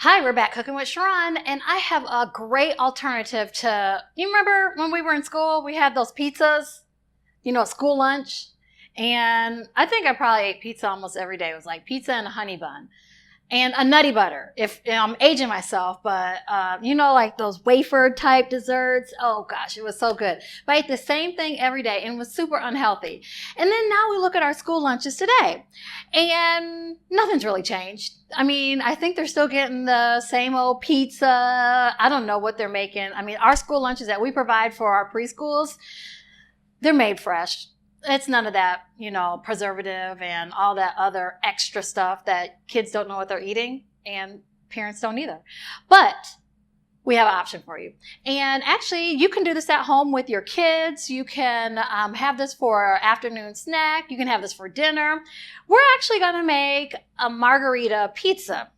Hi, we're back cooking with Sharon, and I have a great alternative to, you remember when we were in school, we had those pizzas, school lunch? And I think I probably ate pizza almost every day. It was like pizza and a honey bun and a nutty butter. If I'm aging myself, but like those wafer type desserts. Oh gosh, it was so good. But I ate the same thing every day and it was super unhealthy. And then now we look at our school lunches today, and nothing's really changed. I mean, I think they're still getting the same old pizza. I don't know what they're making. I mean, our school lunches that we provide for our preschools, they're made fresh. It's none of that, preservative and all that other extra stuff that kids don't know what they're eating and parents don't either. But we have an option for you. And actually, you can do this at home with your kids. You can have this for an afternoon snack. You can have this for dinner. We're actually going to make a margherita pizza.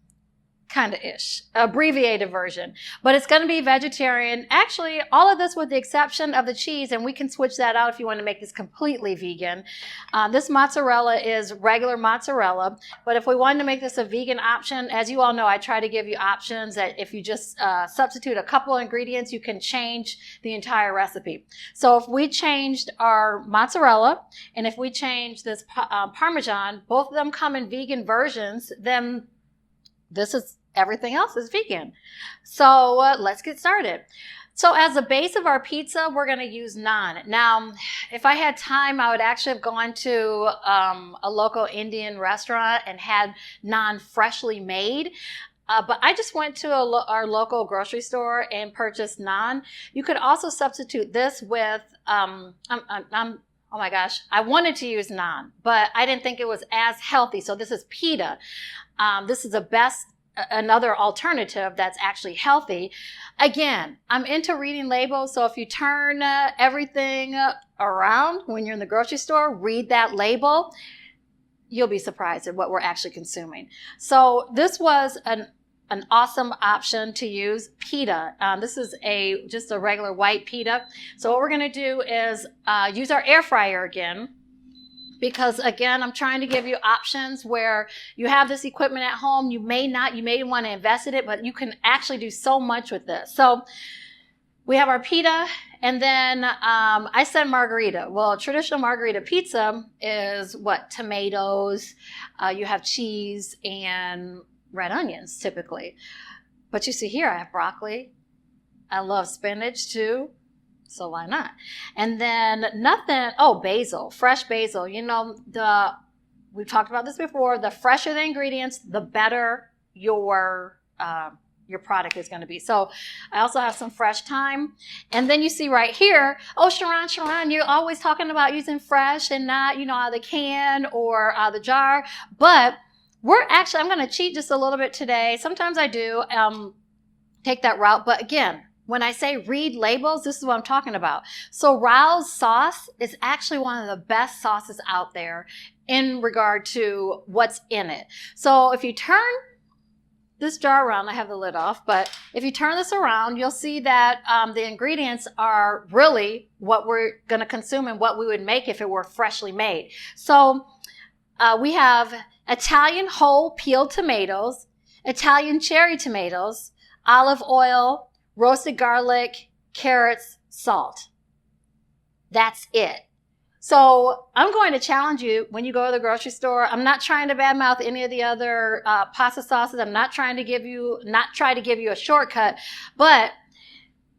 Kind of ish, abbreviated version, but it's going to be vegetarian. Actually, all of this with the exception of the cheese, and we can switch that out if you want to make this completely vegan. This mozzarella is regular mozzarella, but if we wanted to make this a vegan option, as you all know, I try to give you options that if you just substitute a couple of ingredients, you can change the entire recipe. So if we changed our mozzarella, and if we change this Parmesan, both of them come in vegan versions, then everything else is vegan. So let's get started. So as a base of our pizza, we're going to use naan. Now, if I had time, I would actually have gone to a local Indian restaurant and had naan freshly made. But I just went to our local grocery store and purchased naan. You could also substitute this with, oh my gosh, I wanted to use naan, but I didn't think it was as healthy. So this is pita. This is another alternative that's actually healthy. Again, I'm into reading labels, so if you turn everything around when you're in the grocery store, read that label, you'll be surprised at what we're actually consuming. So this was an awesome option to use, pita. This is just a regular white pita. So what we're going to do is use our air fryer again. Because again, I'm trying to give you options where you have this equipment at home. You may want to invest in it, but you can actually do so much with this. So we have our pita, and then I said margherita. Well, traditional margherita pizza is what? Tomatoes, you have cheese and red onions typically. But you see here, I have broccoli. I love spinach too. So why not? And then basil, fresh basil. We've talked about this before. The fresher the ingredients, the better your product is going to be. So I also have some fresh thyme. And then you see right here, oh, Sharon, you're always talking about using fresh and not, out of the can or out of the jar. But I'm going to cheat just a little bit today. Sometimes I do take that route. But again, when I say read labels, this is what I'm talking about. So Rao's sauce is actually one of the best sauces out there in regard to what's in it. So if you turn this jar around, I have the lid off, but if you turn this around, you'll see that the ingredients are really what we're going to consume and what we would make if it were freshly made. So we have Italian whole peeled tomatoes, Italian cherry tomatoes, olive oil, roasted garlic, carrots, salt. That's it. So I'm going to challenge you when you go to the grocery store. I'm not trying to badmouth any of the other pasta sauces. I'm not trying to give you a shortcut. But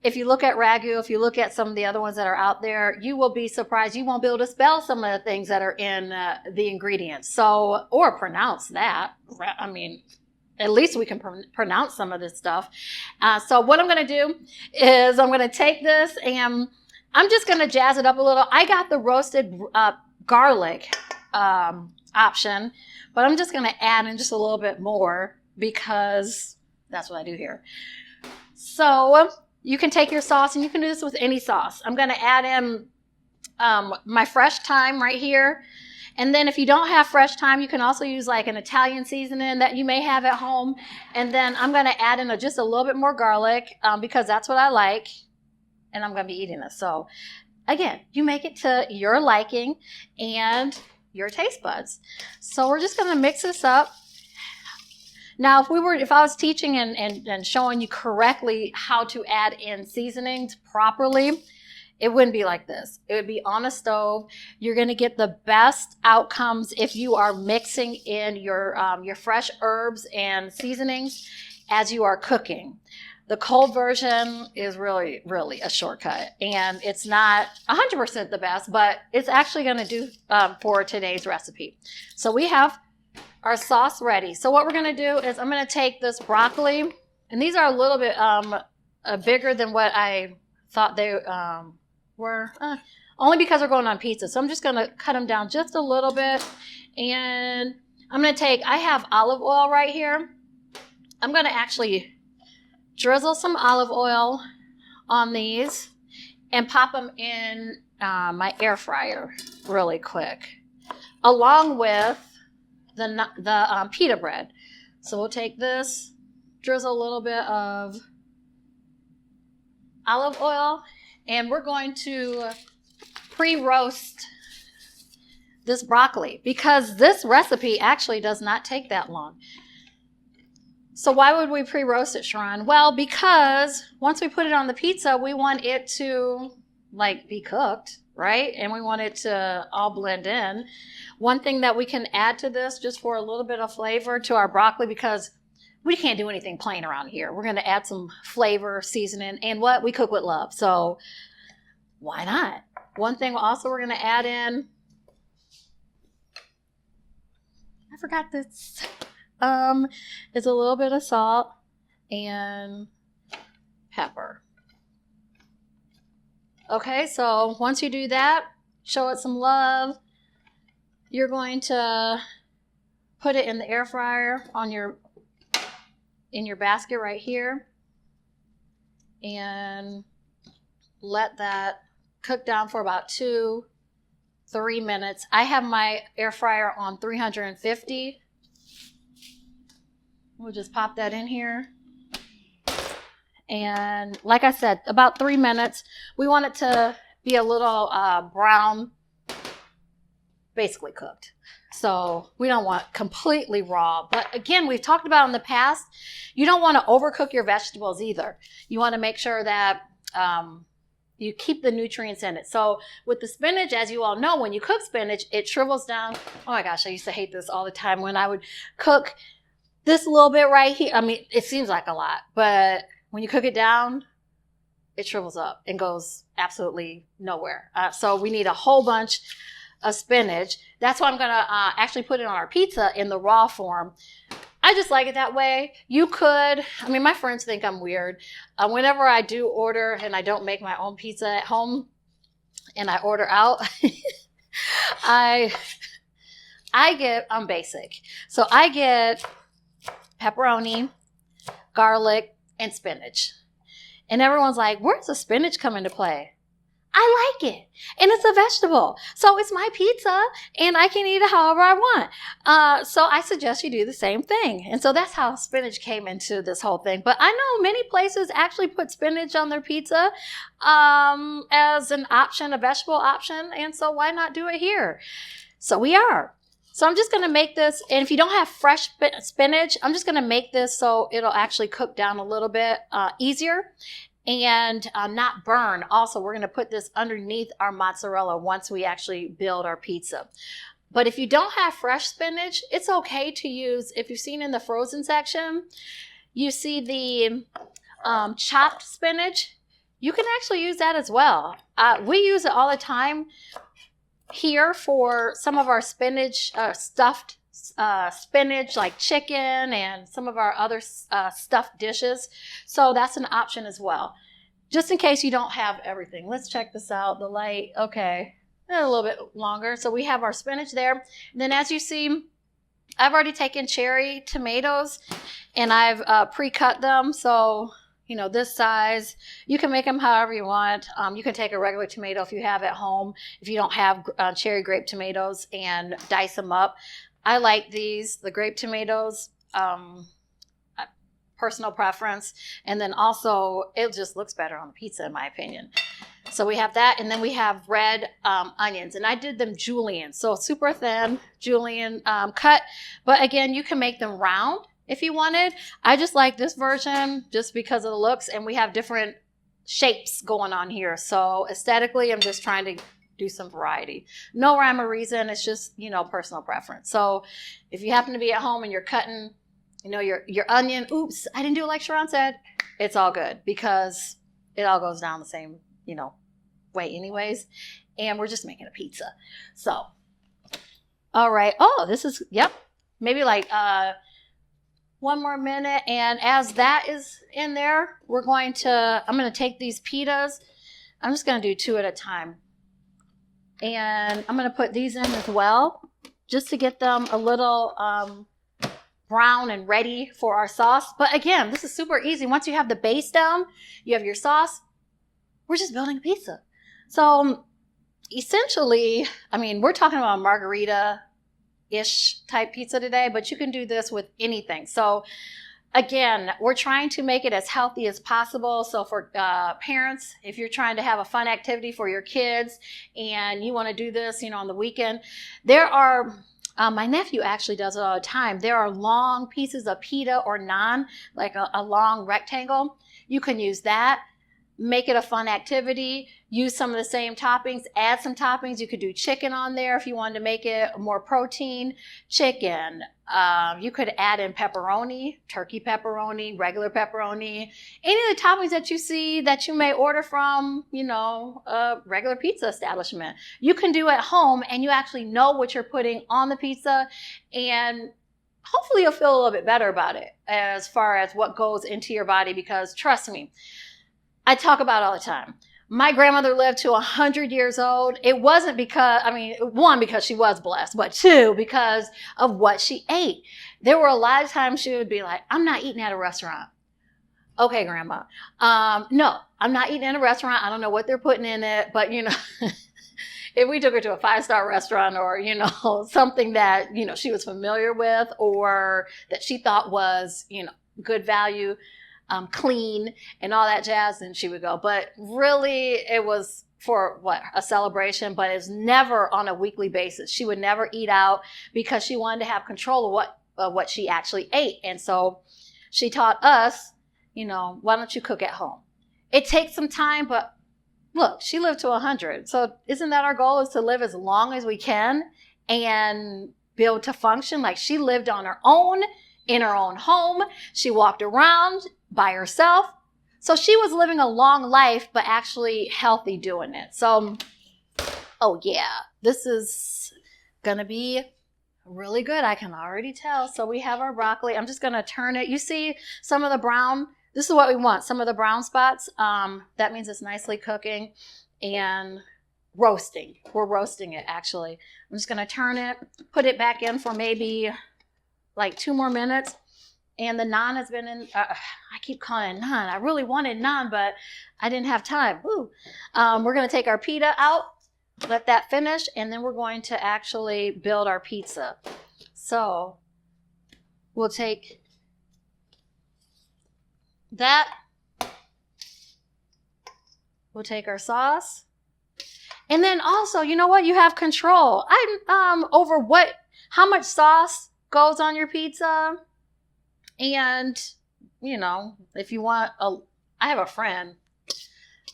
if you look at ragu, if you look at some of the other ones that are out there, you will be surprised. You won't be able to spell some of the things that are in the ingredients. So, or pronounce that. I mean, at least we can pronounce some of this stuff. So what I'm going to do is I'm going to take this and I'm just going to jazz it up a little. I got the roasted garlic option, but I'm just going to add in just a little bit more because that's what I do here. So you can take your sauce and you can do this with any sauce. I'm going to add in my fresh thyme right here. And then if you don't have fresh thyme, you can also use like an Italian seasoning that you may have at home. And then I'm going to add in just a little bit more garlic because that's what I like. And I'm going to be eating this. So again, you make it to your liking and your taste buds. So we're just going to mix this up. Now, if I was teaching and showing you correctly how to add in seasonings properly, it wouldn't be like this. It would be on a stove. You're going to get the best outcomes if you are mixing in your fresh herbs and seasonings as you are cooking. The cold version is really, really a shortcut, and it's not 100% the best, but it's actually going to do for today's recipe. So we have our sauce ready. So what we're going to do is I'm going to take this broccoli, and these are a little bit bigger than what I thought they were, only because we're going on pizza. So I'm just going to cut them down just a little bit, and I have olive oil right here. I'm going to actually drizzle some olive oil on these and pop them in my air fryer really quick, along with the pita bread. So we'll take this, drizzle a little bit of olive oil, and we're going to pre-roast this broccoli because this recipe actually does not take that long. So why would we pre-roast it, Sharon? Well, because once we put it on the pizza, we want it to be cooked, right? And we want it to all blend in. One thing that we can add to this just for a little bit of flavor to our broccoli, because we can't do anything plain around here. We're going to add some flavor, seasoning, and we cook with love. So why not? One thing also we're going to add in, I forgot this, is a little bit of salt and pepper. Okay, so once you do that, show it some love. You're going to put it in the air fryer in your basket right here, and let that cook down for about 2-3 minutes. I have my air fryer on 350. We'll just pop that in here. And like I said, about 3 minutes. We want it to be a little brown, basically cooked. So we don't want completely raw. But again, we've talked about in the past, you don't want to overcook your vegetables either. You want to make sure that you keep the nutrients in it. So with the spinach, as you all know, when you cook spinach, it shrivels down. Oh my gosh, I used to hate this all the time when I would cook this little bit right here. I mean, it seems like a lot, but when you cook it down, it shrivels up and goes absolutely nowhere. So we need a whole bunch of spinach. That's why I'm going to actually put it on our pizza in the raw form. I just like it that way. You could, my friends think I'm weird. Whenever I do order and I don't make my own pizza at home and I order out, I'm basic. So I get pepperoni, garlic, and spinach. And everyone's like, where's the spinach come into play? I like it. And it's a vegetable. So it's my pizza and I can eat it however I want. So I suggest you do the same thing. And so that's how spinach came into this whole thing. But I know many places actually put spinach on their pizza as an option, a vegetable option. And so why not do it here? So we are. So I'm just going to make this, and if you don't have fresh spinach, I'm just going to make this so it'll actually cook down a little bit easier and not burn. Also, we're going to put this underneath our mozzarella once we actually build our pizza. But if you don't have fresh spinach, it's okay to use, if you've seen in the frozen section, you see the chopped spinach. You can actually use that as well. We use it all the time here for some of our spinach, stuffed spinach like chicken and some of our other stuffed dishes. So that's an option as well. Just in case you don't have everything. Let's check this out. The light, okay, a little bit longer. So we have our spinach there. And then as you see, I've already taken cherry tomatoes and I've pre-cut them. So this size. You can make them however you want. You can take a regular tomato if you have at home, if you don't have cherry grape tomatoes, and dice them up. I like these, the grape tomatoes, personal preference. And then also, it just looks better on the pizza, in my opinion. So we have that, and then we have red onions, and I did them julienne, so super thin julienne cut. But again, you can make them round if you wanted. I just like this version just because of the looks, and we have different shapes going on here. So aesthetically, I'm just trying to do some variety. No rhyme or reason. It's just, personal preference. So if you happen to be at home and you're cutting, your onion, oops, I didn't do it like Sharon said. It's all good because it all goes down the same, way anyways. And we're just making a pizza. So, all right. Oh, this is, yep. Maybe like one more minute. And as that is in there, I'm going to take these pitas. I'm just going to do 2 at a time. And I'm going to put these in as well, just to get them a little brown and ready for our sauce. But again, this is super easy. Once you have the base down, you have your sauce, we're just building a pizza. So essentially, we're talking about a Margherita-ish type pizza today, but you can do this with anything. So again, we're trying to make it as healthy as possible. So for parents, if you're trying to have a fun activity for your kids and you want to do this, on the weekend, there are, my nephew actually does it all the time. There are long pieces of pita or naan, like a long rectangle. You can use that. Make it a fun activity. Use some of the same toppings. Add some toppings. You could do chicken on there if you wanted to make it more protein. Chicken. You could add in pepperoni, turkey pepperoni, regular pepperoni. Any of the toppings that you see that you may order from, a regular pizza establishment. You can do at home, and you actually know what you're putting on the pizza, and hopefully you'll feel a little bit better about it as far as what goes into your body, because trust me, I talk about it all the time. My grandmother lived to 100 years old. It wasn't because, one, because she was blessed, but 2, because of what she ate. There were a lot of times she would be like, I'm not eating at a restaurant. Okay, Grandma. No, I'm not eating in a restaurant. I don't know what they're putting in it, but, if we took her to a 5-star restaurant or, something that, she was familiar with or that she thought was, good value, clean and all that jazz, and she would go. But really, it was for a celebration, but it's never on a weekly basis. She would never eat out because she wanted to have control of what she actually ate. And so she taught us, why don't you cook at home? It takes some time, but look, she lived to 100. So isn't that our goal, is to live as long as we can and be able to function? Like, she lived on her own, in her own home. She walked around by herself. So she was living a long life, but actually healthy doing it. So, oh yeah, this is going to be really good. I can already tell. So we have our broccoli. I'm just going to turn it. You see some of the brown. This is what we want. Some of the brown spots. That means it's nicely cooking and roasting. We're roasting it, actually. I'm just going to turn it, put it back in for maybe like 2 more minutes. And the naan has been in, I keep calling it naan. I really wanted naan, but I didn't have time. Woo. We're going to take our pita out, let that finish, and then we're going to actually build our pizza. So we'll take that. We'll take our sauce. And then also, you know what? You have control over how much sauce goes on your pizza. And, if you want I have a friend,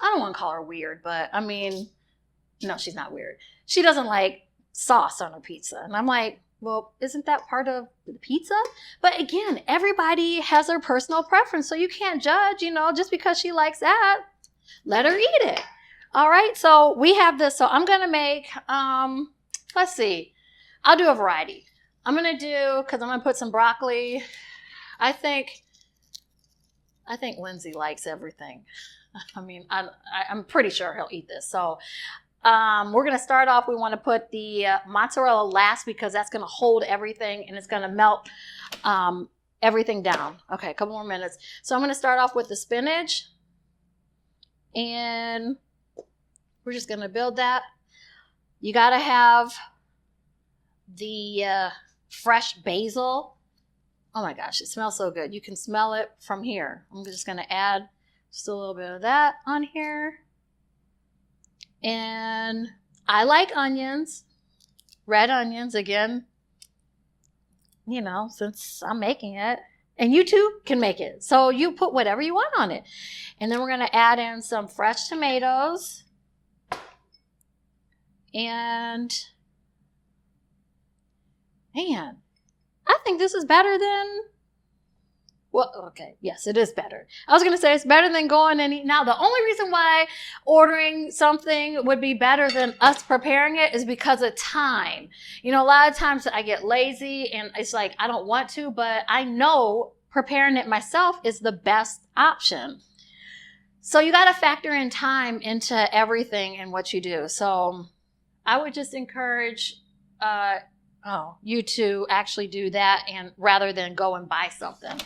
I don't want to call her weird, but no, she's not weird. She doesn't like sauce on her pizza. And I'm like, well, isn't that part of the pizza? But again, everybody has their personal preference. So you can't judge, just because she likes that, let her eat it. All right. So we have this. So I'm going to make, let's see, I'll do a variety. I'm going to because I'm going to put some broccoli. I think Lindsay likes everything. I'm pretty sure he'll eat this. So we're going to start off. We want to put the mozzarella last because that's going to hold everything and it's going to melt everything down. Okay, a couple more minutes. So I'm going to start off with the spinach. And we're just going to build that. You got to have the fresh basil. Oh my gosh, it smells so good. You can smell it from here. I'm just going to add just a little bit of that on here. And I like onions, red onions again, since I'm making it. And you too can make it. So you put whatever you want on it. And then we're going to add in some fresh tomatoes. And man, I think this is better than, well, okay, yes, it is better. I was going to say it's better than going and eating. Now, the only reason why ordering something would be better than us preparing it is because of time. You know, a lot of times I get lazy and it's like I don't want to, but I know preparing it myself is the best option. So you got to factor in time into everything and what you do. So I would just encourage you to actually do that, and rather than go and buy something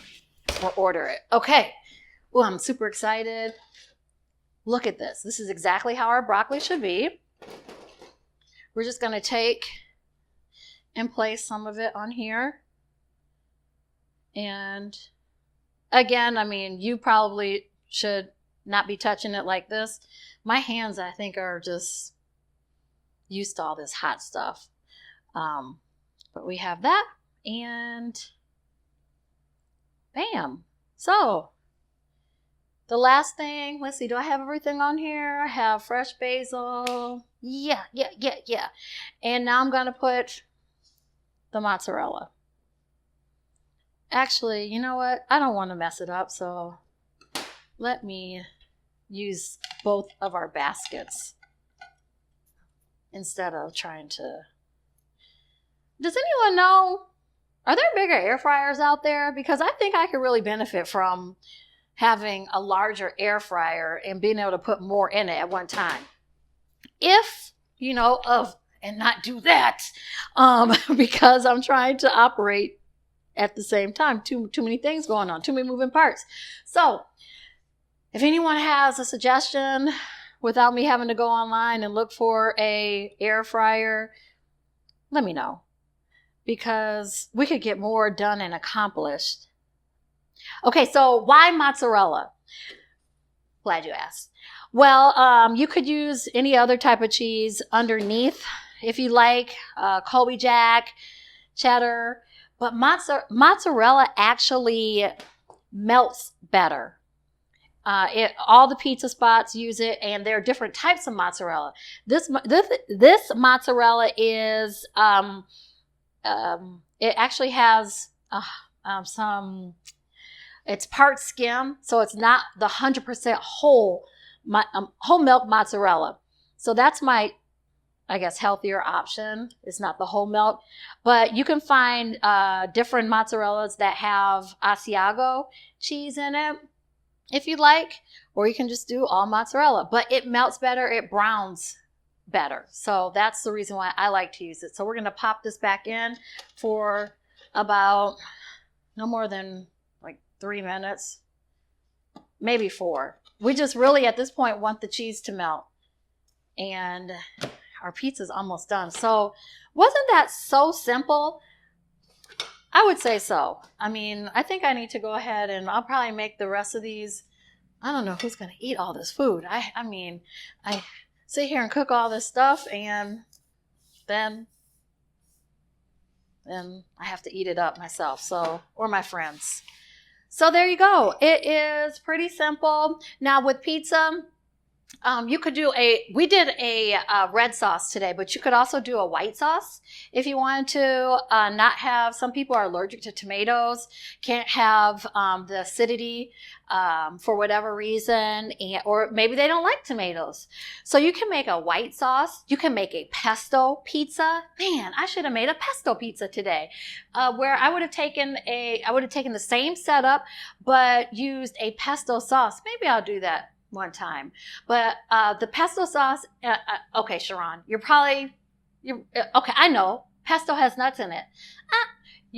or order it. Okay. Well, I'm super excited. Look at this. This is exactly how our broccoli should be. We're just going to take and place some of it on here. And again, I mean, you probably should not be touching it like this. My hands, I think, are just used to all this hot stuff. But we have that, and bam. So the last thing, let's see, do I have everything on here? I have fresh basil. Yeah. And now I'm going to put the mozzarella. Actually, you know what? I don't want to mess it up, so let me use both of our baskets instead of trying to. Does anyone know, are there bigger air fryers out there? Because I think I could really benefit from having a larger air fryer and being able to put more in it at one time. If, and not do that, because I'm trying to operate at the same time. Too many things going on, too many moving parts. So if anyone has a suggestion without me having to go online and look for a air fryer, let me know. Because we could get more done and accomplished. Okay, so why mozzarella? Glad you asked. Well, you could use any other type of cheese underneath if you like, Colby Jack, cheddar, but mozzarella actually melts better. All the pizza spots use it, and there are different types of mozzarella. This mozzarella is it actually has it's part skim, so it's not the 100% whole milk mozzarella. So that's my, I guess, healthier option. It's not the whole milk, but you can find different mozzarellas that have Asiago cheese in it if you'd like, or you can just do all mozzarella, but it melts better, it browns better. So that's the reason why I like to use it. So we're going to pop this back in for about no more than like 3 minutes, maybe 4. We just really at this point want the cheese to melt, and our pizza's almost done. So wasn't that so simple? I would say so. I mean, I think I need to go ahead and I'll probably make the rest of these. I don't know who's going to eat all this food. I mean, I sit here and cook all this stuff, and then I have to eat it up myself, so, or my friends. So there you go. It is pretty simple. Now with pizza, you could do we did a red sauce today, but you could also do a white sauce if you wanted to not have, some people are allergic to tomatoes, can't have the acidity for whatever reason, or maybe they don't like tomatoes. So you can make a white sauce. You can make a pesto pizza. Man, I should have made a pesto pizza today, where I would have taken the same setup, but used a pesto sauce. Maybe I'll do that one time. But the pesto sauce, okay, Sharon, you're okay, I know, pesto has nuts in it.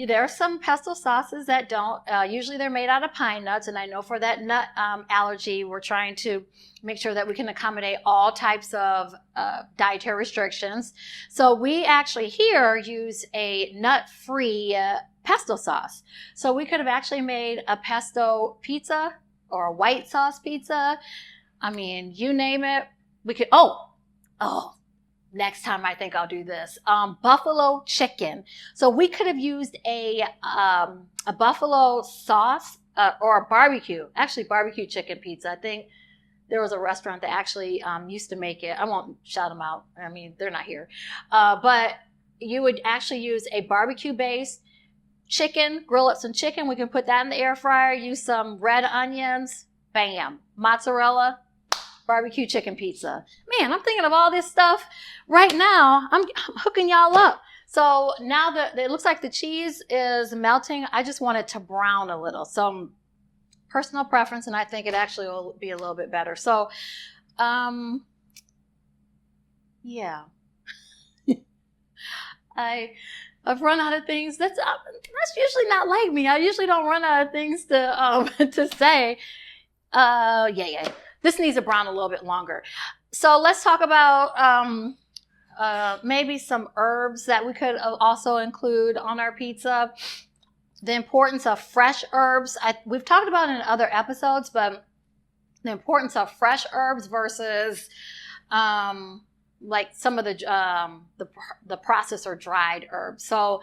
There are some pesto sauces that don't. Usually they're made out of pine nuts, and I know for that nut allergy, we're trying to make sure that we can accommodate all types of dietary restrictions. So we actually here use a nut-free pesto sauce. So we could have actually made a pesto pizza or a white sauce pizza. I mean, you name it. We could, next time I think I'll do this. Buffalo chicken. So we could have used a buffalo sauce or a barbecue chicken pizza. I think there was a restaurant that actually used to make it. I won't shout them out. I mean, they're not here. But you would actually use a barbecue-based chicken, grill up some chicken. We can put that in the air fryer, use some red onions, bam, mozzarella, barbecue chicken pizza. Man, I'm thinking of all this stuff right now. I'm hooking y'all up. So now that it looks like the cheese is melting, I just want it to brown a little. So personal preference, and I think it actually will be a little bit better. So, yeah. I've run out of things. That's usually not like me. I usually don't run out of things to to say. Yeah. This needs to brown a little bit longer. So let's talk about maybe some herbs that we could also include on our pizza. The importance of fresh herbs. We've talked about it in other episodes, but the importance of fresh herbs versus like some of the processed or dried herbs. So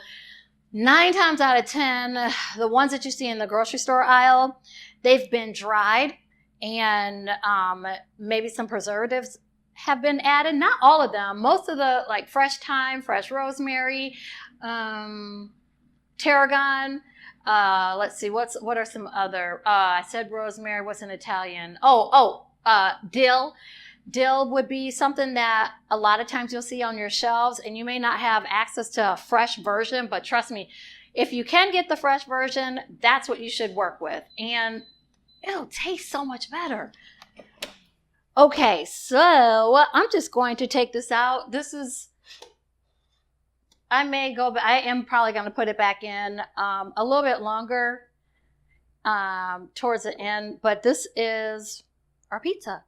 9 times out of 10, the ones that you see in the grocery store aisle, they've been dried, and maybe some preservatives have been added. Not all of them. Most of the, like fresh thyme, fresh rosemary, tarragon. Let's see, what are some other? I said rosemary. What's in Italian? Dill. Dill would be something that a lot of times you'll see on your shelves, and you may not have access to a fresh version, but trust me, if you can get the fresh version, that's what you should work with, and it'll taste so much better. Okay, so I'm just going to take this out. I am probably going to put it back in a little bit longer towards the end, but this is our pizza.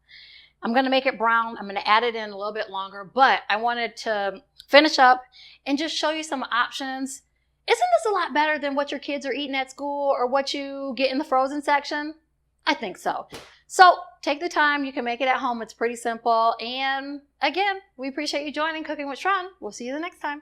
I'm going to make it brown. I'm going to add it in a little bit longer, but I wanted to finish up and just show you some options. Isn't this a lot better than what your kids are eating at school or what you get in the frozen section? I think so. So take the time. You can make it at home. It's pretty simple. And again, we appreciate you joining Cooking with Tron. We'll see you the next time.